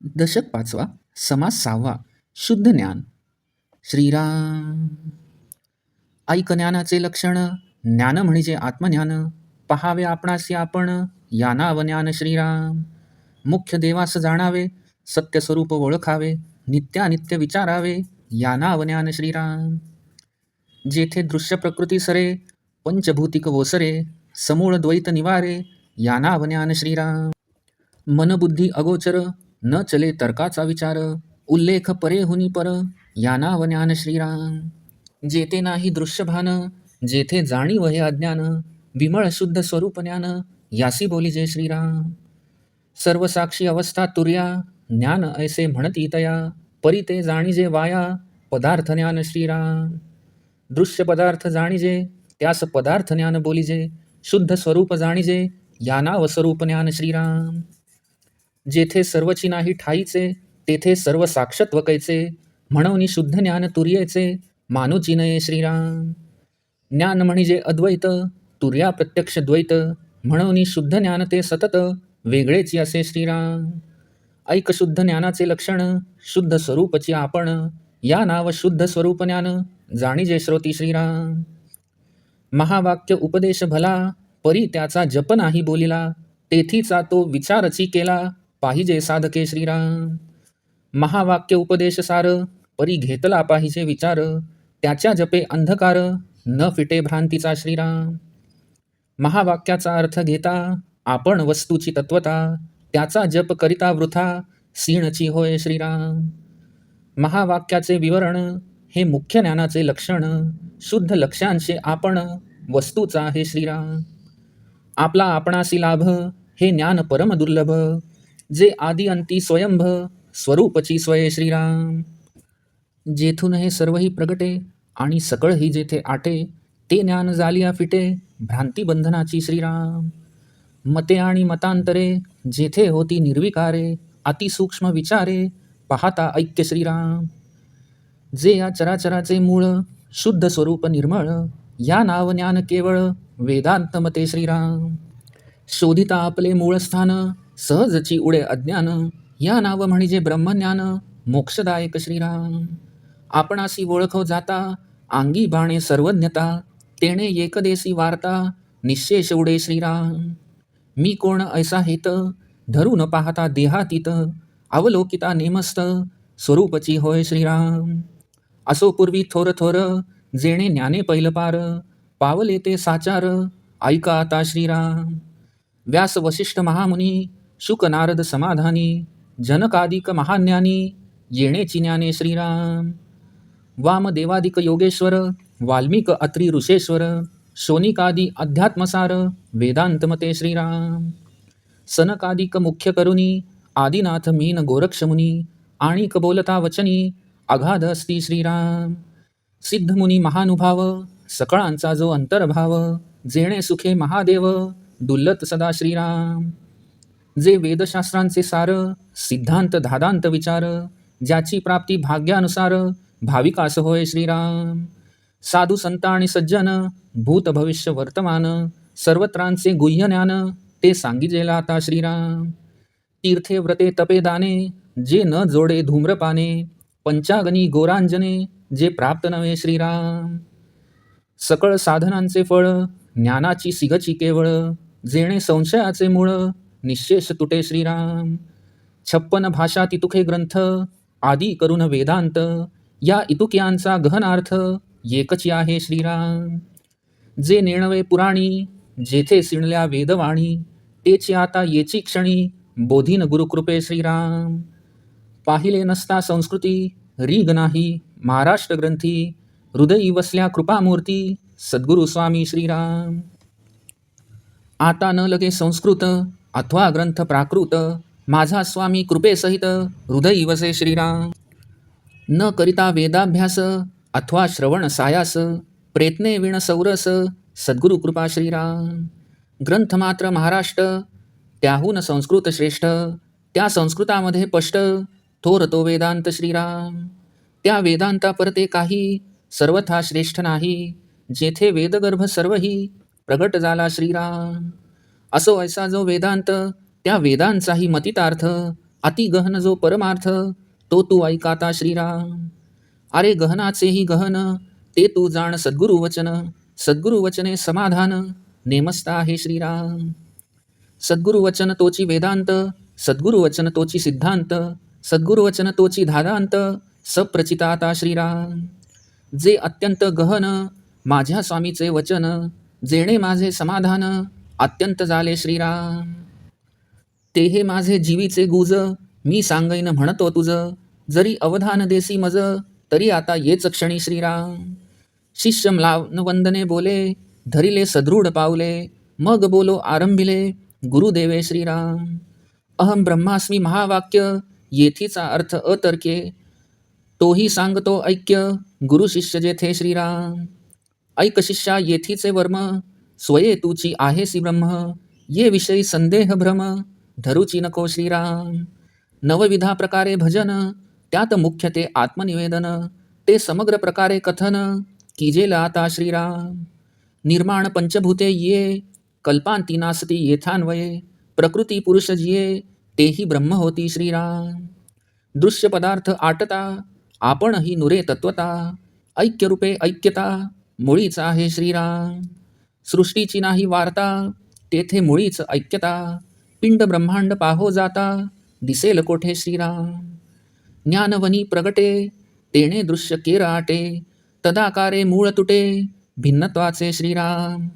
दशक 5वा, समास 6वा, शुद्ध ज्ञान. श्रीराम. ऐक ज्ञानाचे लक्षण. ज्ञान म्हणजे आत्मज्ञान. पहावे आपणासी आपण, या नाव ज्ञान श्रीराम. मुख्य देवास जाणावे, सत्य स्वरूप ओळखावे, नित्यानित्य विचारावे, या नाव ज्ञान श्रीराम. जेथे दृश्य प्रकृती सरे, पंचभूतिक ओसरे, समूळ द्वैत निवारे, या नाव ज्ञान श्रीराम. मनबुद्धी अगोचर, न चले तर्काचा विचार, उल्लेख परे हुनी पर, या नाव ज्ञान श्रीराम. जेथे नाही दृश्यभान, जेथे जाणीव हे अज्ञान, विमळ शुद्ध स्वरूप ज्ञान, यासी बोली जय श्रीराम. सर्व साक्षी अवस्था तुर्या, ज्ञान ऐसे म्हणती तया, परी ते जाणीजे वाया, पदार्थ ज्ञान श्रीराम. दृश्य पदार्थ जाणीजे, त्यास पदार्थ ज्ञान बोलीजे, शुद्ध स्वरूप जाणीजे, या नाव स्वरूप ज्ञान श्रीराम. जेथे सर्वची नाही ठाईचे, तेथे सर्व साक्षत्व कैचे, म्हणून शुद्ध ज्ञान तुर्येचे, मानुची नये श्रीराम. ज्ञान म्हणजे अद्वैत, तुर्या प्रत्यक्ष द्वैत, म्हणून शुद्ध ज्ञान ते सतत, वेगळेची असे श्रीराम. ऐक शुद्ध ज्ञानाचे लक्षण, शुद्ध स्वरूपची आपण, या नाव शुद्ध स्वरूप ज्ञान, जाणीजे श्रोती श्रीराम. महावाक्य उपदेश भला, परी त्याचा जप नाही बोलिला, तेथीचा तो विचारची केला, पाहिजे साधके श्रीराम. महावाक्य उपदेश सार, परी घेतला पाहिजे विचार, त्याच्या जपे अंधकार, न फिटे भ्रांतीचा श्रीराम. महावाक्याचा अर्थ घेता, आपण वस्तूची तत्वता, त्याचा जप करिता वृथा, सीणची होय श्रीराम. महावाक्याचे विवरण, हे मुख्य ज्ञानाचे लक्षण, शुद्ध लक्ष्यांचे आपण, वस्तूचा हे श्रीराम. आपला आपणासी लाभ, हे ज्ञान परम दुर्लभ, जे आदि अंती स्वयंभ, स्वरूपची स्वये श्रीराम. जेथून हे सर्वही प्रगटे, आणि सकळही जेथे आटे, ते ज्ञान जालिया फिटे, भ्रांती बंधनाची श्रीराम. मते आणि मतांतरे, जेथे होती निर्विकारे, अतिसूक्ष्म विचारे, पाहता ऐक्य श्रीराम. जे या चराचराचे मूळ, शुद्ध स्वरूप निर्मळ, या नाव ज्ञान केवळ, वेदांत मते श्रीराम. शोधिता आपले मूळ स्थान, सहजची उडे अज्ञान, या नाव म्हणजे ब्रह्मज्ञान, मोक्षदायक श्रीराम. आपणासी ओळखव जाता, अंगी बाणे सर्वज्ञता, तेणे एकदेशी वार्ता, निशेष उडे श्रीराम. मी कोण ऐसा हेत, धरून पाहता देहातीत, अवलोकिता नेमस्त, स्वरूपची होय श्रीराम. असो पूर्वी थोर थोर, जेणे ज्ञाने पैल पार, पावले ते साचार, ऐका आता श्रीराम. व्यास वशिष्ठ महामुनी, शुक नारद समाधानी, जनकादिक महाज्ञानी, येणेची ज्ञाने श्रीराम. वामदेवादिक योगेश्वर, वाल्मिक अत्री ऋषेश्वर, शोनिकादि अध्यात्मसार, वेदांतमते श्रीराम. सनकादिक मुख्य करुणी, आदिनाथ मीन गोरक्षमुनी, आणिक बोलता वचनी, अगाध असती श्रीराम. सिद्धमुनी महानुभाव, सकळांचा जो अंतर्भाव, जेणे सुखे महादेव, डुल्लत सदा श्रीराम. जे वेदशास्त्रांचे सार, सिद्धांत धादांत विचार, ज्याची प्राप्ती भाग्यानुसार, भाविकास होय श्रीराम. साधू संत आणि सज्जन, भूत भविष्य वर्तमान, सर्वत्रांचे गुह्य ज्ञान, ते सांगिजेला आता श्रीराम. तीर्थे व्रते तपे दाने, जे न जोडे धूम्रपाने, पंचागनी गोरांजने, जे प्राप्त नव्हे श्रीराम. सकळ साधनांचे फळ, ज्ञानाची सिगची केवळ, जेणे संशयाचे मूळ, निशेष तुटे श्रीराम. 56 भाषा तितुखे ग्रंथ, आदी करून वेदांत, या इतुक्यांचा गहनार्थ, एकची आहे श्रीराम. जे नेणवे पुराणी, जेथे सिणल्या वेदवाणी, तेची आता येची क्षणी, बोधीन गुरुकृपे श्रीराम. पाहिले नसता संस्कृती, रीग नाही महाराष्ट्र ग्रंथी, हृदयी वसल्या कृपामूर्ती, सद्गुरु स्वामी श्रीराम. आता न लगे संस्कृत, अथवा ग्रंथ प्राकृत, माझा स्वामी कृपेसहित, हृदयी वसे श्रीराम. न करिता वेदाभ्यास, अथवा श्रवण सायास, प्रयत्ने विण सौरस, सद्गुरु कृपा श्रीराम. ग्रंथ मात्र महाराष्ट्र, त्याहून संस्कृत श्रेष्ठ, त्या संस्कृतामध्ये स्पष्ट, थोर तो वेदांत श्रीराम. त्या वेदांता परते काही, सर्वथा श्रेष्ठ नाही, जेथे वेदगर्भ सर्वही, प्रगट झाला श्रीराम. असो ऐसा जो वेदांत, त्या वेदांचाही मतितार्थ, अति गहन जो परमार्थ तो तू ऐकाता श्रीराम. अरे गहनाचेही गहन ते तू जाण सद्गुरु वचन. सद्गुरु वचने समाधान नेमस्ता आहे श्रीराम. सद्गुरु वचन तोची वेदांत. सद्गुरु वचन तोची सिद्धांत. सद्गुरु वचन तोची धादांत. सप्रचिताता श्रीराम. जे अत्यंत गहन माझ्या स्वामीचे वचन. जेणे माझे समाधान अत्यंत झाले श्रीराम. ते हे माझे जीवीचे गुज मी सांगैन म्हणतो तुझ. जरी अवधान देसी मज तरी आता येच क्षणी श्रीराम. शिष्य म्लान वंदने बोले धरिले सदृढ पावले. मग बोलो आरंभिले गुरुदेवे श्रीराम. अहम ब्रह्मास्मी महावाक्य येथीचा अर्थ अतर्क्ये. तोही सांगतो ऐक्य गुरु शिष्य जेथे श्रीराम. ऐक शिष्या येथीचे वर्म स्वये तुची आहेसी ब्रह्म. ये विषयी संदेह भ्रम धरुची नको श्रीराम. नवविधा प्रकारे भजन त्यात मुख्य ते आत्मनिवेदन. ते समग्र प्रकारे कथन कीजेल आता श्रीराम. निर्माण पंचभूते ये कल्पांती नासती येथान्वये. प्रकृती पुरुष जिये तेही ब्रह्म होती श्रीराम. दृश्य पदार्थ आटता आपणही नुरे तत्वता. ऐक्यरूपे ऐक्यता मुळीच आहे श्रीराम. सृष्टीची नाही वार्ता तेथे मुळीच ऐक्यता. पिंड ब्रह्मांड पाहो जाता दिसेल कोठे श्रीराम. ज्ञानवनी प्रगटे तेणे दृश्य केर आटे. तदाकारे मूळ तुटे भिन्नत्वाचे श्रीराम.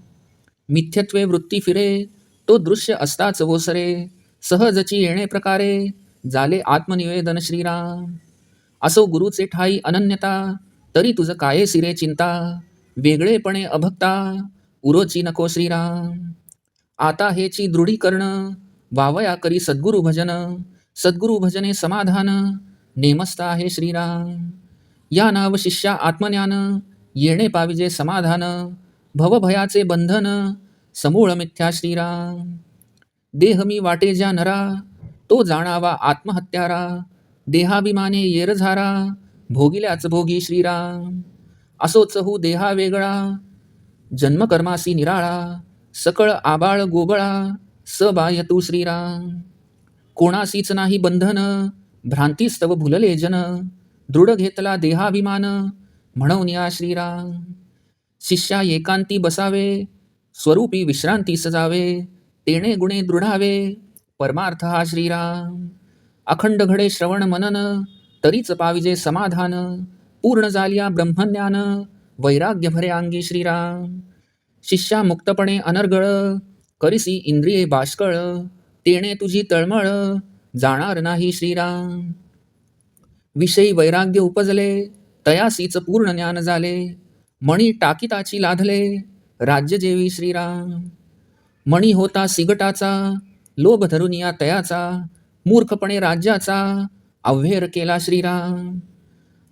मिथ्यत्वे वृत्ती फिरे तो दृश्य असताच ओसरे. सहजची येणे प्रकारे झाले आत्मनिवेदन श्रीराम. असो गुरुचे ठाई अनन्यता तरी तुझ काय सिरे चिंता. वेगळेपणे अभक्ता उरोची नको श्रीराम. आता हेची दृढीकरण वावया करी सद्गुरु भजन. सद्गुरु भजने समाधान नेमस्ता आहे श्रीराम. या नाव शिष्या आत्मज्ञान येणे पाविजे समाधान. भवभयाचे बंधन समूळ मिथ्या श्रीराम. देह मी वाटे ज्या नरा तो जाणावा आत्महत्यारा. देहाभिमाने येरझारा भोगिल्याच भोगी श्रीराम. असोच हू देहा वेगळा जन्मकर्मासी निराळा. सकळ आबाळ गोबळा सबाय तू श्रीराम. कोणासीच नाही बंधन भ्रांतीस्तव भुलले जन. दृढ घेतला देहाभिमान म्हणून या श्रीराम. शिष्या एकांती बसावे स्वरूपी विश्रांती सजावे. तेणे गुणे दृढावे परमार्थ हा श्रीराम. अखंड घडे श्रवण मनन तरीच पाविजे समाधान. पूर्ण झालिया ब्रह्मज्ञान वैराग्य भरे अंगी श्रीराम. शिष्या मुक्तपणे अनर्गळ करिसी इंद्रिये बाष्कळ. तेणे तुझी तळमळ जाणार नाही श्रीराम. विषयी वैराग्य उपजले तयासीच पूर्ण ज्ञान झाले. मणी टाकिताची लाधले राज्य जेवी श्रीराम. मणी होता सिगटाचा लोभ धरुनिया तयाचा. मूर्खपणे राज्याचा अव्हेर केला श्रीराम.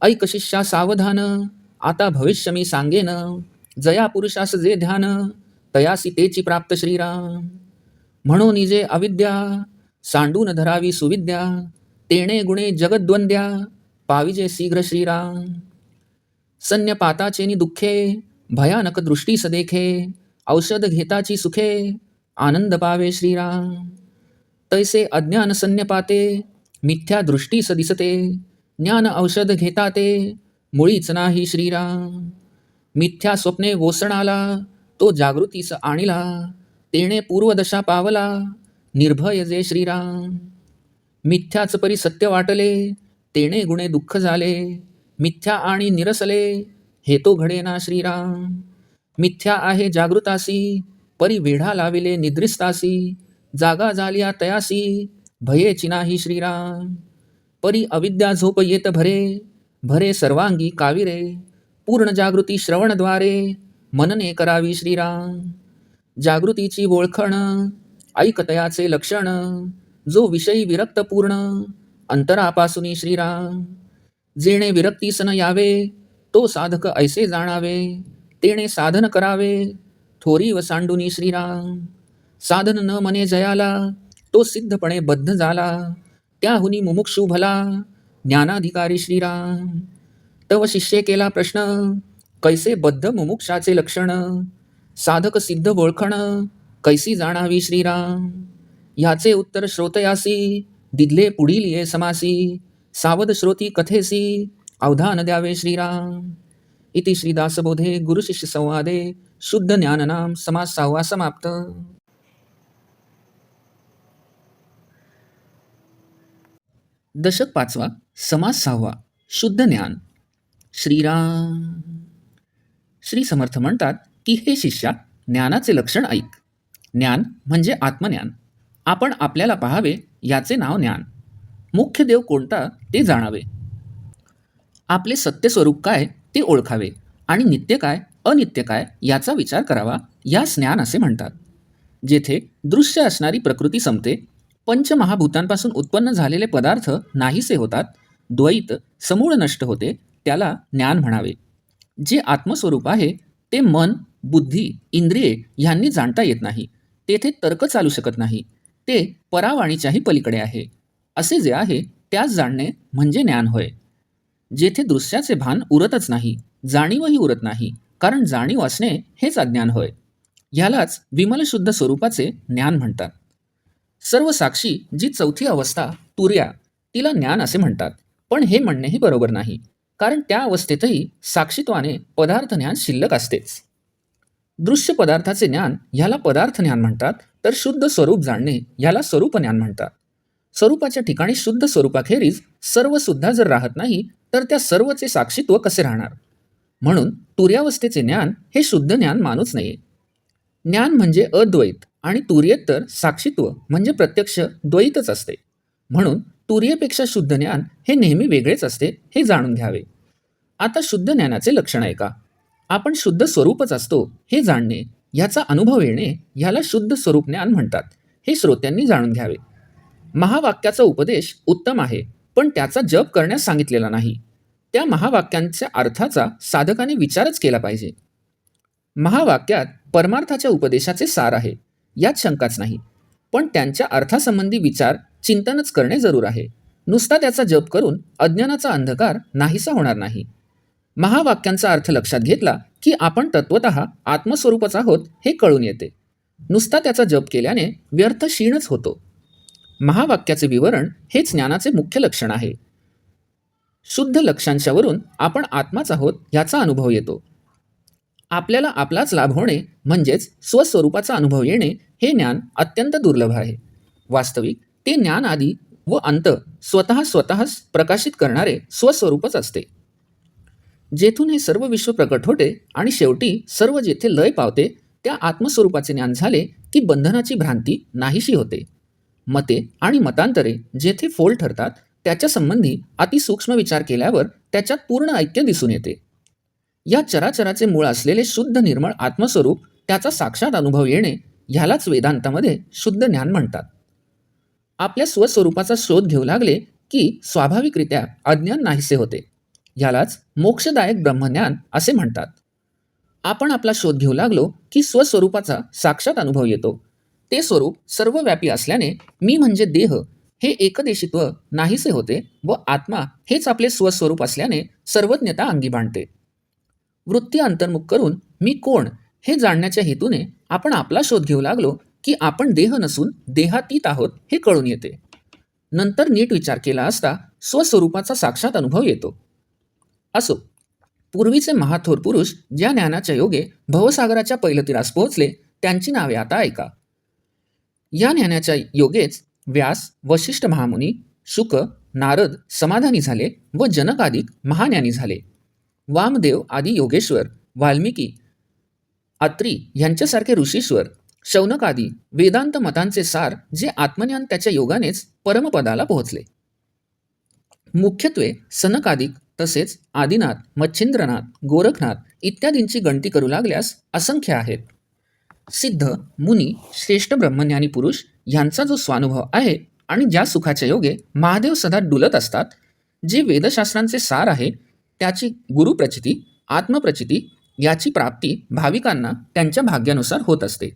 ऐक शिष्या सावधान आता भविष्य मी सांगेन. जया पुरुषास जे ध्यान तयासी तेची प्राप्त श्रीराम. म्हणून जे अविद्या सांडून धरावी सुविद्या. तेणे गुणे जगद्वंद्या पाविजे शीघ्र श्रीराम. सन्यपाताचेनी दुःखे भयानक दृष्टीस देखे. औषध घेताची सुखे आनंद पावे श्रीराम. तैसे अज्ञान सन्यपाते मिथ्या दृष्टीस दिसते. ज्ञान औषध घेता ते मुळीच नाही श्रीराम. मिथ्या स्वप्ने वोसणाला तो जागृतीस आणिला. तेणे पूर्वदशा पावला निर्भय जे श्रीराम. मिथ्याच परी सत्य वाटले तेणे गुणे दुःख झाले. मिथ्या आणि निरसले हे तो घडेना श्रीराम. मिथ्या आहे जागृतासी परी वेढा लाविले निद्रिस्तासी. जागा झालिया तयासी भयेची नाही श्रीराम. परी अविद्या झोप येत भरे भरे सर्वांगी काविरे. पूर्ण जागृती श्रवणद्वारे मनने करावी श्रीराम. जागृतीची ओळखण ऐकतयाचे लक्षण. जो विषयी विरक्त पूर्ण अंतरापासून श्रीराम. जेणे विरक्तीस न यावे तो साधक ऐसे जाणावे. तेणे साधन करावे थोरी व सांडुनी श्रीराम. साधन न मने जयाला तो सिद्धपणे बद्ध झाला. त्याहुनी मुमुक्षु भला ज्ञानाधिकारी श्रीराम. तव शिष्ये केला प्रश्न कैसे बद्ध मुमुक्षाचे लक्षण. साधक सिद्ध ओळखण कैसी जाणावी श्रीराम. ह्याचे उत्तर श्रोतयासी दिदले पुढील ये समासी, सावध श्रोती कथेसी, अवधान द्यावे श्रीराम. इति श्रीदासबोधे गुरुशिष्य संवादे शुद्ध ज्ञाननाम समास 6वा समाप्त. दशक 5वा समास 6वा शुद्ध ज्ञान. श्रीराम. श्री समर्थ म्हणतात की हे शिष्या, ज्ञानाचे लक्षण ऐक. ज्ञान म्हणजे आत्मज्ञान. आपण आपल्याला पाहावे याचे नाव ज्ञान. मुख्य देव कोणता ते जाणावे. आपले सत्य स्वरूप काय ते ओळखावे आणि नित्य काय अनित्य काय याचा विचार करावा, यास ज्ञान असे म्हणतात. जेथे दृश्य असणारी प्रकृती संपते, पंचमहाभूतांपासून उत्पन्न झालेले पदार्थ नाहीसे होतात, द्वैत समूळ नष्ट होते, त्याला ज्ञान म्हणावे. जे आत्मस्वरूप आहे ते मन, बुद्धी, इंद्रिये ह्यांनी जाणता येत नाही. तेथे तर्क चालू शकत नाही. ते परावाणीच्याही पलीकडे आहे. असे जे आहे त्यास जाणणे म्हणजे ज्ञान होय. जेथे दृश्याचे भान उरतच नाही, जाणीवही उरत नाही, कारण जाणीव असणे हेच अज्ञान होय. ह्यालाच विमलशुद्ध स्वरूपाचे ज्ञान म्हणतात. सर्व साक्षी जी चौथी अवस्था तुर्या, तिला ज्ञान असे म्हणतात. पण हे म्हणणेही बरोबर नाही, कारण त्या अवस्थेतही साक्षीत्वाने पदार्थ ज्ञान शिल्लक असतेच. दृश्य पदार्थाचे ज्ञान ह्याला पदार्थ ज्ञान म्हणतात, तर शुद्ध स्वरूप जाणणे ह्याला स्वरूप ज्ञान म्हणतात. स्वरूपाच्या ठिकाणी शुद्ध स्वरूपाखेरीज सर्व सुद्धा जर राहत नाही, तर त्या सर्वचे साक्षीत्व कसे राहणार. म्हणून तुर्यावस्थेचे ज्ञान हे शुद्ध ज्ञान मानूच नये. ज्ञान म्हणजे अद्वैत आणि तुर्येत तर साक्षीत्व म्हणजे प्रत्यक्ष द्वैतच असते. म्हणून तुर्येपेक्षा शुद्ध ज्ञान हे नेहमी वेगळेच असते, हे जाणून घ्यावे. आता शुद्ध ज्ञानाचे लक्षण आहे का. आपण शुद्ध स्वरूपच असतो हे जाणणे, ह्याचा अनुभव येणे, ह्याला शुद्ध स्वरूप ज्ञान म्हणतात. हे श्रोत्यांनी जाणून घ्यावे. महावाक्याचा उपदेश उत्तम आहे, पण त्याचा जप करण्यास सांगितलेला नाही. त्या महावाक्यांच्या अर्थाचा साधकाने विचारच केला पाहिजे. महावाक्यात परमार्थाच्या उपदेशाचे सार आहे, यात शंकाच नाही. पण त्यांच्या अर्थासंबंधी विचार चिंतनच करणे जरूर आहे. नुसता त्याचा जप करून अज्ञानाचा अंधकार नाहीसा होणार नाही. महावाक्यांचा अर्थ लक्षात घेतला की आपण तत्वतः आत्मस्वरूपच आहोत हे कळून येते. नुसता त्याचा जप केल्याने व्यर्थ क्षीणच होतो. महावाक्याचे विवरण हेच ज्ञानाचे मुख्य लक्षण आहे. शुद्ध लक्षांच्यावरून आपण आत्माच आहोत ह्याचा अनुभव येतो. आपल्याला आपलाच लाभ होणे म्हणजेच स्वस्वरूपाचा अनुभव येणे हे ज्ञान अत्यंत दुर्लभ आहे. वास्तविक ते ज्ञान आदी व अंत स्वतःच प्रकाशित करणारे स्वस्वरूपच असते. जेथून हे सर्व विश्व प्रकट होते आणि शेवटी सर्व जेथे लय पावते, त्या आत्मस्वरूपाचे ज्ञान झाले की बंधनाची भ्रांती नाहीशी होते. मते आणि मतांतरे जेथे फोल ठरतात, त्याच्या संबंधी अतिसूक्ष्म विचार केल्यावर त्याच्यात पूर्ण ऐक्य दिसून येते. या चराचराचे मूळ असलेले शुद्ध निर्मळ आत्मस्वरूप, त्याचा साक्षात अनुभव येणे, ह्यालाच वेदांतामध्ये शुद्ध ज्ञान म्हणतात. आपल्या स्वस्वरूपाचा शोध घेऊ लागले की स्वाभाविकरित्या अज्ञान नाहीसे होते. ह्यालाच मोक्षदायक ब्रह्मज्ञान असे म्हणतात. आपण आपला शोध घेऊ लागलो की स्वस्वरूपाचा साक्षात अनुभव येतो. ते स्वरूप सर्वव्यापी असल्याने मी म्हणजे देह हे एकदेशित्व नाहीसे होते व आत्मा हेच आपले स्वस्वरूप असल्याने सर्वज्ञता अंगी बांधते. वृत्ती अंतर्मुख करून मी कोण हे जाणण्याच्या हेतूने आपण आपला शोध घेऊ लागलो की आपण देह नसून देहातीत आहोत हे कळून येते. नंतर नीट विचार केला असता स्वस्वरूपाचा साक्षात अनुभव येतो. असो, पूर्वीचे महाथोर पुरुष ज्या ज्ञानाच्या योगे भवसागराच्या पैलतीरास पोहोचले, त्यांची नावे आता ऐका. या ज्ञानाच्या योगेच व्यास, वशिष्ठ महामुनी, शुक, नारद समाधानी झाले व जनकादिक महाज्ञानी झाले. वामदेव आदी योगेश्वर, वाल्मिकी, अत्री यांच्यासारखे ऋषीश्वर, शौनक आदी वेदांत मतांचे सार जे आत्मज्ञान त्याच्या योगानेच परमपदाला पोहोचले. मुख्यत्वे सनकादिक तसेच आदिनाथ, मच्छिंद्रनाथ, गोरखनाथ इत्यादींची गणती करू लागल्यास असंख्य आहेत. सिद्ध, मुनी, श्रेष्ठ ब्रह्मज्ञानी पुरुष ह्यांचा जो स्वानुभव आहे आणि ज्या सुखाच्या योगे महादेव सदा डुलत असतात, जे वेदशास्त्रांचे सार आहे, त्याची गुरुप्रचिती, आत्मप्रचिती याची प्राप्ती भाविकांना त्यांच्या भाग्यानुसार होत असते.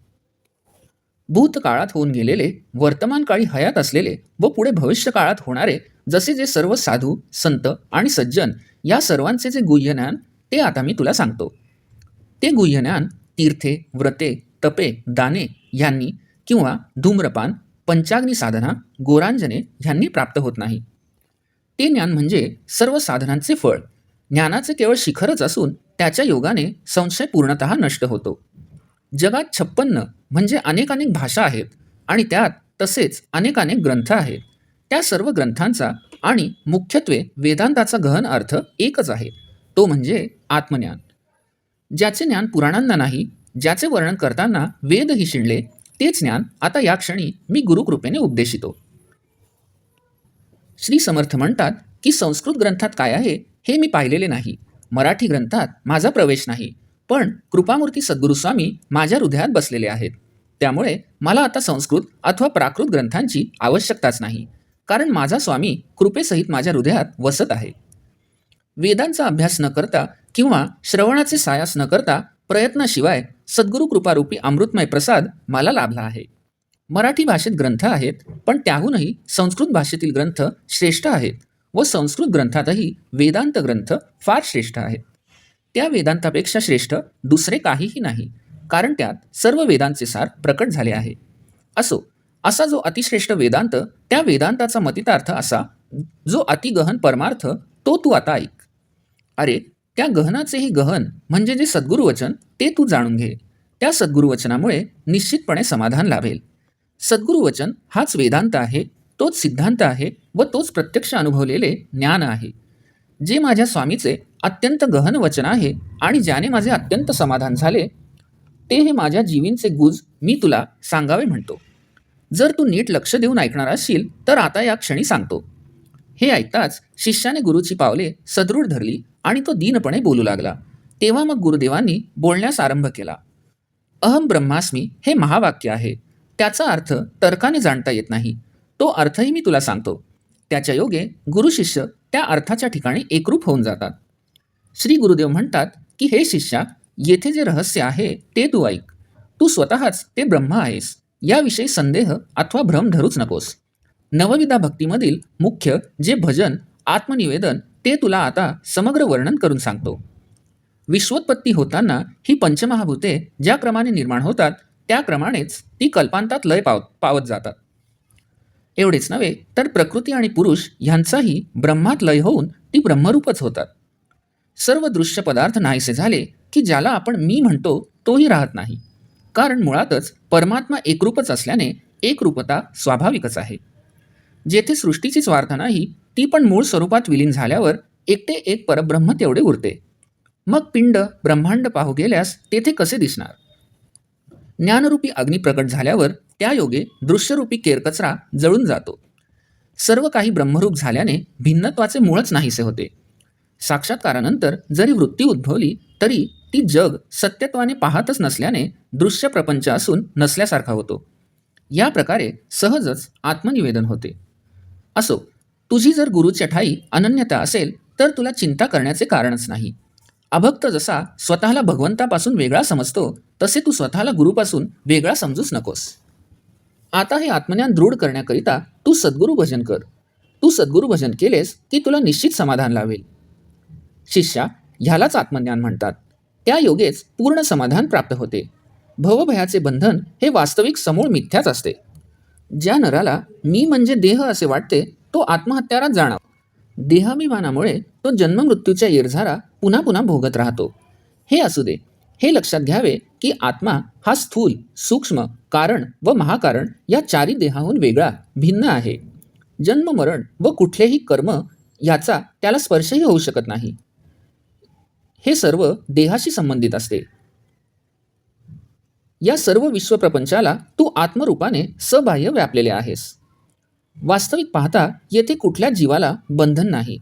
भूतकाळात होऊन गेलेले, वर्तमान काळी हयात असलेले व पुढे भविष्य काळात होणारे जसे जे सर्व साधू, संत आणि सज्जन या सर्वांचे जे गुह्यज्ञान ते आता मी तुला सांगतो. ते गुह्यज्ञान तीर्थे, व्रते, तपे, दाने यांनी किंवा धूम्रपान, पंचाग्नी साधना गोरांजने ह्यांनी प्राप्त होत नाही. ते ज्ञान म्हणजे सर्व साधनांचे फळ. ज्ञानाचे केवळ शिखरच असून त्याच्या योगाने संशय पूर्णतः नष्ट होतो. जगात 56 म्हणजे अनेक भाषा आहेत आणि त्यात तसेच अनेक ग्रंथ आहेत. त्या सर्व ग्रंथांचा आणि मुख्यत्वे वेदांताचा गहन अर्थ एकच आहे, तो म्हणजे आत्मज्ञान. ज्याचे ज्ञान पुराणांना नाही, ज्याचे वर्णन करताना वेदही शिणले, तेच ज्ञान आता या क्षणी मी गुरुकृपेने उपदेशितो. श्री समर्थ म्हणतात की संस्कृत ग्रंथात काय आहे हे मी पाहिलेले नाही. मराठी ग्रंथात माझा प्रवेश नाही, पण कृपामूर्ती सद्गुरुस्वामी माझ्या हृदयात बसलेले आहेत. त्यामुळे मला आता संस्कृत अथवा प्राकृत ग्रंथांची आवश्यकताच नाही, कारण माझा स्वामी कृपेसहित माझ्या हृदयात वसत आहे. वेदांचा अभ्यास न करता किंवा श्रवणाचे सायास न करता प्रयत्नाशिवाय सद्गुरु कृपारूपी अमृतमय प्रसाद मला लाभला आहे. मराठी भाषेत ग्रंथ आहेत, पण त्याहूनही संस्कृत भाषेतील ग्रंथ श्रेष्ठ आहेत व संस्कृत ग्रंथातही वेदांत ग्रंथ फार श्रेष्ठ आहेत. त्या वेदांतापेक्षा श्रेष्ठ दुसरे काहीही नाही, कारण त्यात सर्व वेदांचे सार प्रकट झाले आहे. असो, असा जो अतिश्रेष्ठ वेदांत, त्या वेदांताचा मतितार्थ असा, जो अतिगहन परमार्थ, तो तू आता ऐक. अरे, त्या गहनाचेही गहन म्हणजे जे सद्गुरुवचन ते तू जाणून घे. त्या सद्गुरुवचनामुळे निश्चितपणे समाधान लाभेल. सद्गुरुवचन हाच वेदांत आहे, तोच सिद्धांत आहे व तोच प्रत्यक्ष अनुभवलेले ज्ञान आहे. जे माझ्या स्वामीचे अत्यंत गहन वचन आहे आणि ज्याने माझे अत्यंत समाधान झाले, ते हे माझ्या जीवींचे गुज मी तुला सांगावे म्हणतो. जर तू नीट लक्ष देऊन ऐकणार असशील तर आता या क्षणी सांगतो. हे ऐकताच शिष्याने गुरुची पावले सदृढ धरली आणि तो दीनपणे बोलू लागला. तेव्हा मग गुरुदेवांनी बोलण्यास आरंभ केला. अहम ब्रह्मास्मी हे महावाक्य आहे. त्याचा अर्थ तर्काने जाणता येत नाही. तो अर्थही मी तुला सांगतो. त्याच्या योगे गुरु शिष्य त्या अर्थाच्या ठिकाणी एकरूप होऊन जातात. श्री गुरुदेव म्हणतात की हे शिष्या, येथे जे रहस्य आहे ते तू ऐक. तू स्वतःच ते ब्रह्म आहेस, याविषयी संदेह अथवा भ्रम धरूच नकोस. नवविधा भक्तीमधील मुख्य जे भजन आत्मनिवेदन ते तुला आता समग्र वर्णन करून सांगतो. विश्वोत्पत्ती होताना ही पंचमहाभूते ज्या क्रमाने निर्माण होतात त्याप्रमाणेच ती कल्पांतात लय पावत जातात. एवढेच नव्हे तर प्रकृती आणि पुरुष ह्यांचाही ब्रह्मात लय होऊन ती ब्रह्मरूपच होतात. सर्व दृश्य पदार्थ नाहीसे झाले की ज्याला आपण मी म्हणतो तोही राहत नाही, कारण मुळातच परमात्मा एकरूपच असल्याने एकरूपता स्वाभाविकच आहे. जेथे सृष्टीचीच वार्ता नाही, ती पण मूळ स्वरूपात विलीन झाल्यावर एकटे एक परब्रह्म तेवढे उरते. मग पिंड ब्रह्मांड पाहू गेल्यास तेथे कसे दिसणार? ज्ञानरूपी अग्नी प्रकट झाल्यावर त्या योगे दृश्यरूपी केरकचरा जळून जातो. सर्व काही ब्रह्मरूप झाल्याने भिन्नत्वाचे मूळच नाहीसे होते. साक्षात्कारानंतर जरी वृत्ती उद्भवली तरी ती जग सत्यत्वाने पाहतच नसल्याने दृश्य प्रपंच असून नसल्यासारखा होतो. या प्रकारे सहजच आत्मनिवेदन होते. असो, तुझी जर गुरुच्या ठाई अनन्यता असेल तर तुला चिंता करण्याचे कारणच नाही. अभक्त जसा स्वतःला भगवंतापासून वेगळा समजतो, तसे तू स्वतःला गुरुपासून वेगळा समजूच नकोस. आता हे आत्मज्ञान दृढ करण्याकरिता तू सद्गुरु भजन कर. तू सद्गुरु भजन केलेस की तुला निश्चित समाधान लाभेल. शिष्या, ह्यालाच आत्मज्ञान म्हणतात. त्या योगेच पूर्ण समाधान प्राप्त होते. भवभयाचे बंधन हे वास्तविक समूळ मिथ्याच असते. ज्या नराला मी म्हणजे देह असे वाटते तो आत्महत्याराच जाणार. देहाभिमानामुळे तो जन्ममृत्यूच्या येरझारा पुन्हा पुन्हा भोगत राहतो. हे असू दे, हे लक्षात घ्यावे की आत्मा हा स्थूल, सूक्ष्म, कारण व महाकारण या चारी देहाहून वेगळा, भिन्न आहे. जन्म, मरण व कुठलेही कर्म याचा त्याला स्पर्शही होऊ शकत नाही. हे सर्व देहाशी संबंधित असते. या सर्व विश्वप्रपंचाला तू आत्मरूपाने सबाह्य व्यापलेले आहेस. वास्तविक पाहता येथे कुठल्या जीवाला बंधन नाही.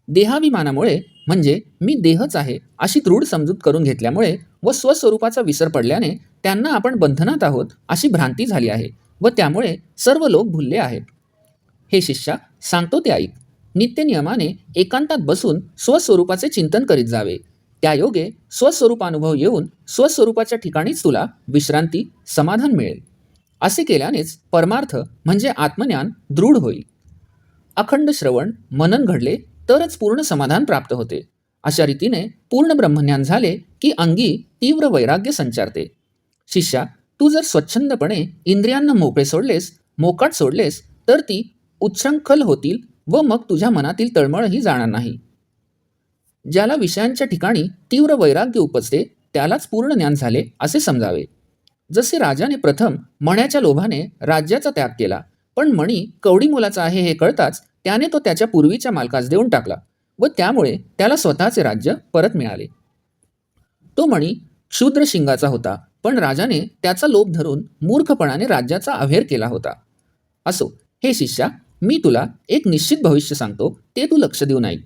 देहाभिमानामुळे म्हणजे मी देहच आहे अशी दृढ समजूत करून घेतल्यामुळे व स्वस्वरूपाचा विसर पडल्याने त्यांना आपण बंधनात आहोत अशी भ्रांती झाली आहे व त्यामुळे सर्व लोक भुलले आहेत. हे शिष्या, सांगतो ते ऐक. नित्यनियमाने एकांतात बसून स्वस्वरूपाचे चिंतन करीत जावे. त्या योगे स्वस्वरूपानुभव येऊन स्वस्वरूपाच्या ठिकाणीच तुला विश्रांती, समाधान मिळेल. असे केल्यानेच परमार्थ म्हणजे आत्मज्ञान दृढ होईल. अखंड श्रवण मनन घडले तरच पूर्ण समाधान प्राप्त होते. अशा रीतीने पूर्ण ब्रह्मज्ञान झाले की अंगी तीव्र वैराग्य संचारते. शिष्या, तू जर स्वच्छंदपणे इंद्रियांना मोकळे सोडलेस मोकाट सोडलेस तर ती उच्छृंखल होतील व मग तुझ्या मनातील तळमळही जाणार नाही. ज्याला विषयांच्या ठिकाणी तीव्र वैराग्य उपजते त्यालाच पूर्ण ज्ञान झाले असे समजावे. जसे राजाने प्रथम मण्याच्या लोभाने राज्याचा त्याग केला, पण मणी कवडी मोलाचा आहे हे कळताच त्याने तो त्याच्या पूर्वीच्या मालकास देऊन टाकला व त्यामुळे त्याला स्वतःचे राज्य परत मिळाले. तो मणी क्षुद्र शिंगाचा होता, पण राजाने त्याचा लोभ धरून मूर्खपणाने राज्याचा अव्हेर केला होता. असो, हे शिष्या, मी तुला एक निश्चित भविष्य सांगतो, ते तू लक्ष देऊन ऐक.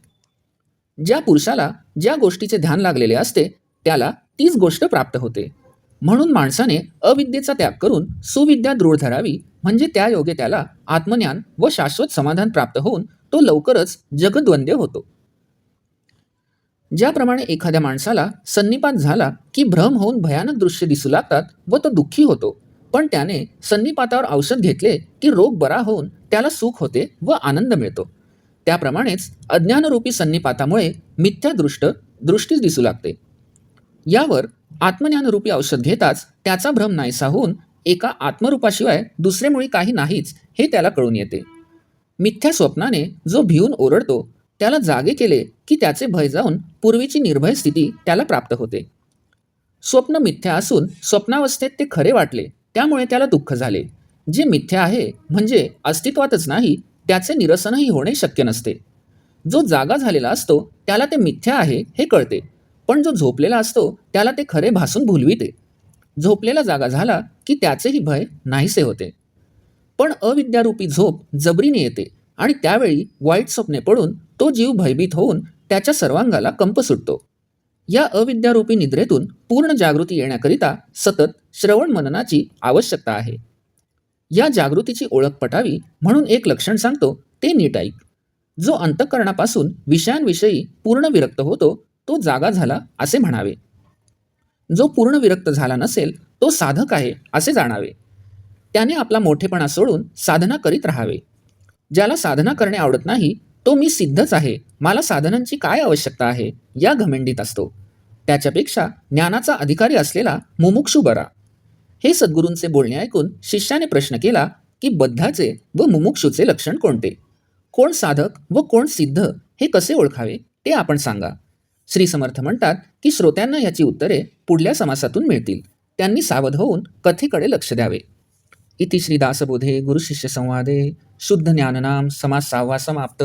ज्या पुरुषाला ज्या गोष्टीचे ध्यान लागलेले असते त्याला तीच गोष्ट प्राप्त होते. म्हणून माणसाने अविद्येचा त्याग करून सुविद्या दृढ धरावी, म्हणजे त्या योगे त्याला आत्मज्ञान व शाश्वत समाधान प्राप्त होऊन तो लवकरच जगद्वंद्य होतो. ज्याप्रमाणे एखाद्या माणसाला संनिपात झाला की भ्रम होऊन भयानक दृश्य दिसू लागतात व तो दुःखी होतो, पण त्याने संनिपातावर औषध घेतले की रोग बरा होऊन त्याला सुख होते व आनंद मिळतो, त्याप्रमाणेच अज्ञानरूपी संनिपातामुळे मिथ्या दृष्टीच दिसू लागते. यावर आत्मज्ञानरूपी औषध घेताच त्याचा भ्रम नाहीसा होऊन एका आत्मरूपाशिवाय दुसरे मुळी काही नाहीच हे त्याला कळून येते. मिथ्या स्वप्नाने जो भिवून ओरडतो त्याला जागे केले की त्याचे भय जाऊन पूर्वीची निर्भय स्थिती त्याला प्राप्त होते. स्वप्न मिथ्या असून स्वप्नावस्थेत ते खरे वाटले त्यामुळे त्याला दुःख झाले. जे मिथ्या आहे म्हणजे अस्तित्वातच नाही त्याचे निरसनही होणे शक्य नसते. जो जागा झालेला असतो त्याला ते मिथ्या आहे हे कळते, पण जो झोपलेला असतो त्याला ते खरे भासून भुलविते. झोपलेला जागा झाला की त्याचेही भय नाहीसे होते. पण अविद्यारूपी झोप जबरीने येते आणि त्यावेळी वाईट स्वप्ने पडून तो जीव भयभीत होऊन त्याच्या सर्वांगाला कंप सुटतो. या अविद्यारूपी निद्रेतून पूर्ण जागृती येण्याकरिता सतत श्रवण मननाची आवश्यकता आहे. या जागृतीची ओळख पटावी म्हणून एक लक्षण सांगतो, ते नीट ऐक. जो अंतःकरणापासून विषयांविषयी पूर्ण विरक्त होतो तो जागा झाला असे म्हणावे. जो पूर्ण विरक्त झाला नसेल तो साधक आहे असे जाणावे. त्याने आपला मोठेपणा सोडून साधना करीत राहावे. ज्याला साधना करणे आवडत नाही तो मी सिद्धच आहे, मला साधनांची काय आवश्यकता आहे या घमेंडीत असतो. त्याच्यापेक्षा ज्ञानाचा अधिकारी असलेला मुमुक्षू बरा. हे सद्गुरूंचे बोलणे ऐकून शिष्याने प्रश्न केला की बद्धाचे व मुमुक्षूचे लक्षण कोणते? कोण साधक व कोण सिद्ध हे कसे ओळखावे ते आपण सांगा. श्री समर्थ म्हणतात की श्रोत्यांना याची उत्तरे पुढल्या समासातून मिळतील, त्यांनी सावध होऊन कथेकडे लक्ष द्यावे. इति श्री दासबोधे गुरुशिष्य संवादे शुद्ध ज्ञाननाम समास 6वा समाप्त.